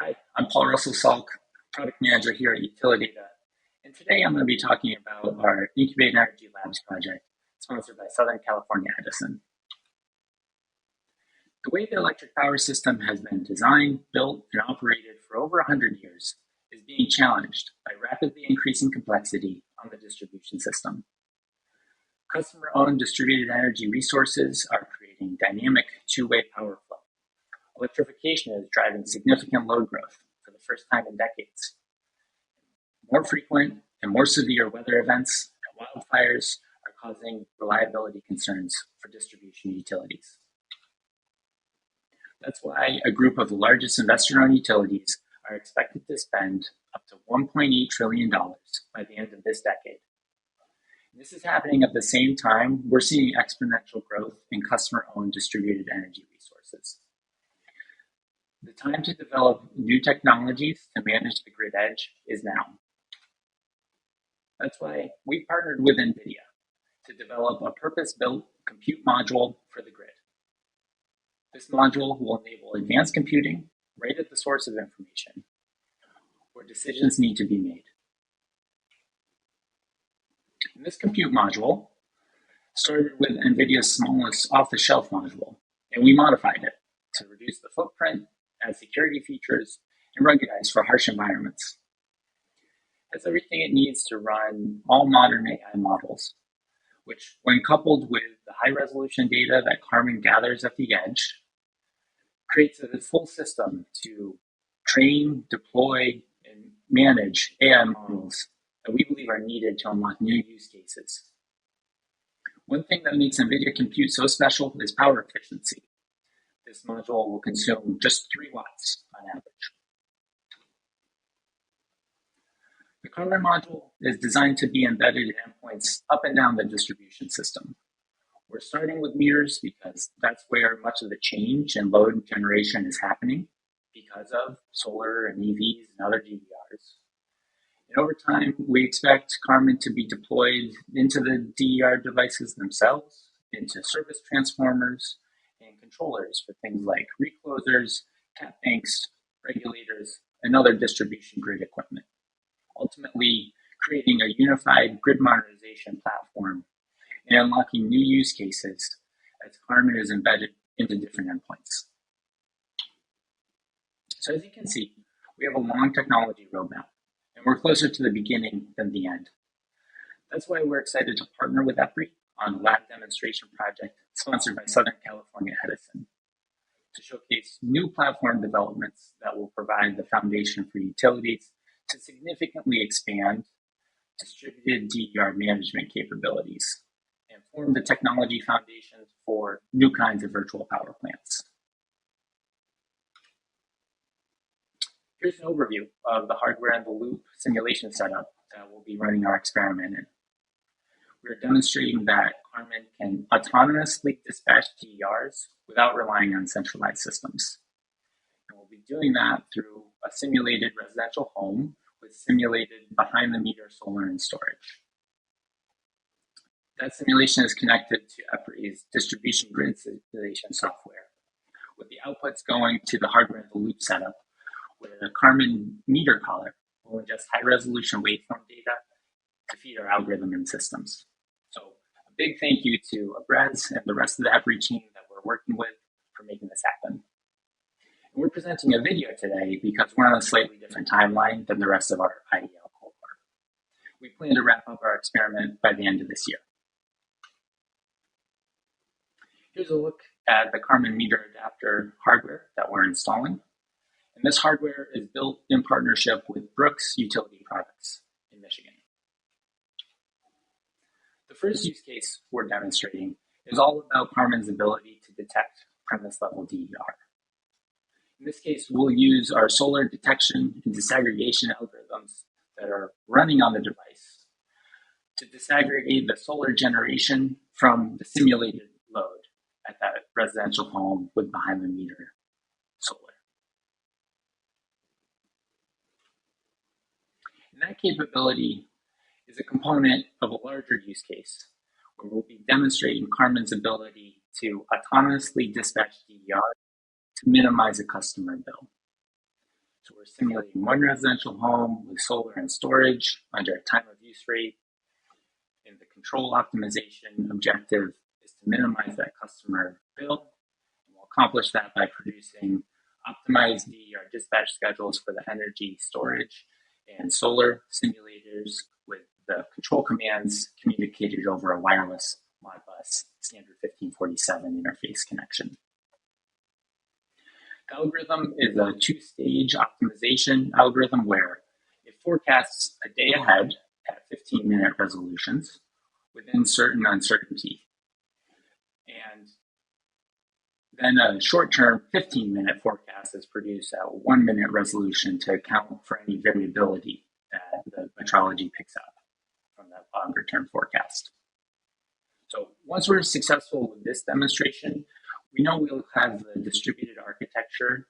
Hi, I'm Paul Russell Salk, Product Manager here at Utilidata, and today I'm going to be talking about our Incubate Energy Labs project, sponsored by Southern California Edison. The way the electric power system has been designed, built, and operated for over 100 years is being challenged by rapidly increasing complexity on the distribution system. Customer-owned distributed energy resources are creating dynamic two-way power flow. Electrification is driving significant load growth for the first time in decades. More frequent and more severe weather events and wildfires are causing reliability concerns for distribution utilities. That's why a group of the largest investor-owned utilities are expected to spend up to $1.8 trillion by the end of this decade. This is happening at the same time we're seeing exponential growth in customer-owned distributed energy resources. The time to develop new technologies to manage the grid edge is now. That's why we partnered with NVIDIA to develop a purpose-built compute module for the grid. This module will enable advanced computing right at the source of information, where decisions need to be made. And this compute module started with NVIDIA's smallest off-the-shelf module, and we modified it to reduce the footprint, add security features, and ruggedize for harsh environments. It has everything it needs to run all modern AI models, which, when coupled with the high-resolution data that Carmen gathers at the edge, creates a full system to train, deploy, and manage AI models that we believe are needed to unlock new use cases. One thing that makes NVIDIA Compute so special is power efficiency. This module will consume just 3 watts on average. The Carmen module is designed to be embedded in endpoints up and down the distribution system. We're starting with meters because that's where much of the change in load generation is happening because of solar and EVs and other DERs. And over time, we expect Carmen to be deployed into the DER devices themselves, into service transformers, and controllers for things like reclosers, cap banks, regulators, and other distribution grid equipment, ultimately creating a unified grid modernization platform and unlocking new use cases as Carmen is embedded into different endpoints. So as you can see, we have a long technology roadmap, and we're closer to the beginning than the end. That's why we're excited to partner with EPRI on a lab demonstration project sponsored by Southern California Edison to showcase new platform developments that will provide the foundation for utilities to significantly expand distributed DER management capabilities and form the technology foundation for new kinds of virtual power plants. Here's an overview of the hardware-in-the-loop simulation setup that we'll be running our experiment in. We're demonstrating that Carmen can autonomously dispatch DERs without relying on centralized systems. And we'll be doing that through a simulated residential home with simulated behind-the-meter solar and storage. That simulation is connected to EPRI's distribution grid simulation software, with the outputs going to the hardware-in-the-loop setup, where the Carmen meter collar will ingest high-resolution waveform data to feed our algorithm and systems. So a big thank you to Abrez and the rest of the EPRI team that we're working with for making this happen. And we're presenting a video today because we're on a slightly different timeline than the rest of our IEL cohort. We plan to wrap up our experiment by the end of this year. Here's a look at the Carmen meter adapter hardware that we're installing. And this hardware is built in partnership with Brooks Utility Products in Michigan. The first use case we're demonstrating is all about Carmen's ability to detect premise-level DER. In this case, we'll use our solar detection and disaggregation algorithms that are running on the device to disaggregate the solar generation from the simulated load at that residential home with behind-the-meter solar. And that capability is a component of a larger use case where we'll be demonstrating Carmen's ability to autonomously dispatch DER to minimize a customer bill. So we're simulating one residential home with solar and storage under a time of use rate. And the control optimization objective is to minimize that customer bill. And we'll accomplish that by producing optimized DER dispatch schedules for the energy storage and solar simulators with the control commands communicated over a wireless Modbus standard 1547 interface connection. The algorithm is a two-stage optimization algorithm where it forecasts a day ahead at 15-minute resolutions within certain uncertainty. And then a short-term 15-minute forecast is produced at 1-minute resolution to account for any variability that the metrology picks up from that longer-term forecast. So once we're successful with this demonstration, we know we'll have the distributed architecture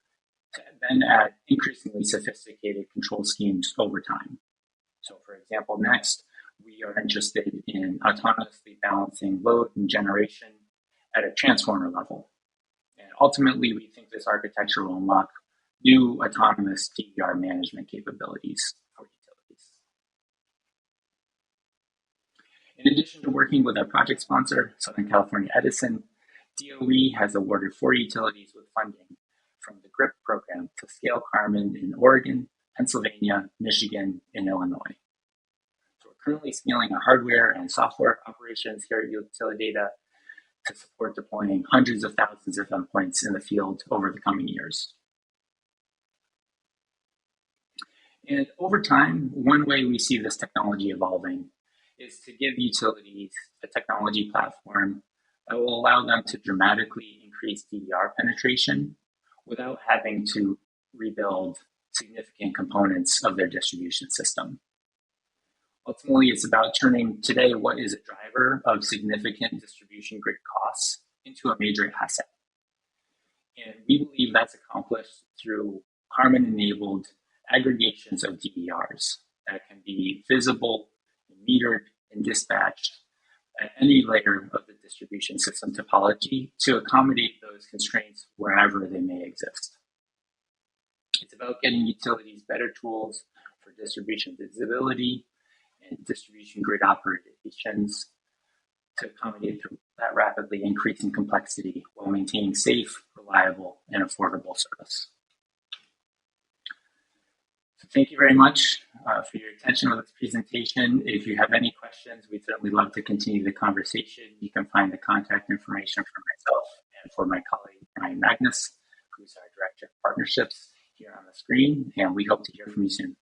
to then add increasingly sophisticated control schemes over time. So for example, next, we are interested in autonomously balancing load and generation at a transformer level. And ultimately, we think this architecture will unlock new autonomous DER management capabilities for utilities. In addition to working with our project sponsor, Southern California Edison, DOE has awarded 4 utilities with funding from the GRIP program to scale Carmen in Oregon, Pennsylvania, Michigan, and Illinois. So we're currently scaling our hardware and software operations here at Utilidata to support deploying hundreds of thousands of endpoints in the field over the coming years. And over time, one way we see this technology evolving is to give utilities a technology platform that will allow them to dramatically increase DER penetration without having to rebuild significant components of their distribution system. Ultimately, it's about turning today what is a driver of significant distribution grid costs into a major asset. And we believe that's accomplished through Harman-enabled aggregations of DERs that can be visible, metered, and dispatched at any layer of the distribution system topology to accommodate those constraints wherever they may exist. It's about getting utilities better tools for distribution visibility and distribution grid operations to accommodate that rapidly increasing complexity while maintaining safe, reliable, and affordable service. So thank you very much for your attention with this presentation. If you have any questions, we'd certainly love to continue the conversation. You can find the contact information for myself and for my colleague, Brian Magnus, who's our Director of Partnerships, here on the screen, and we hope to hear from you soon.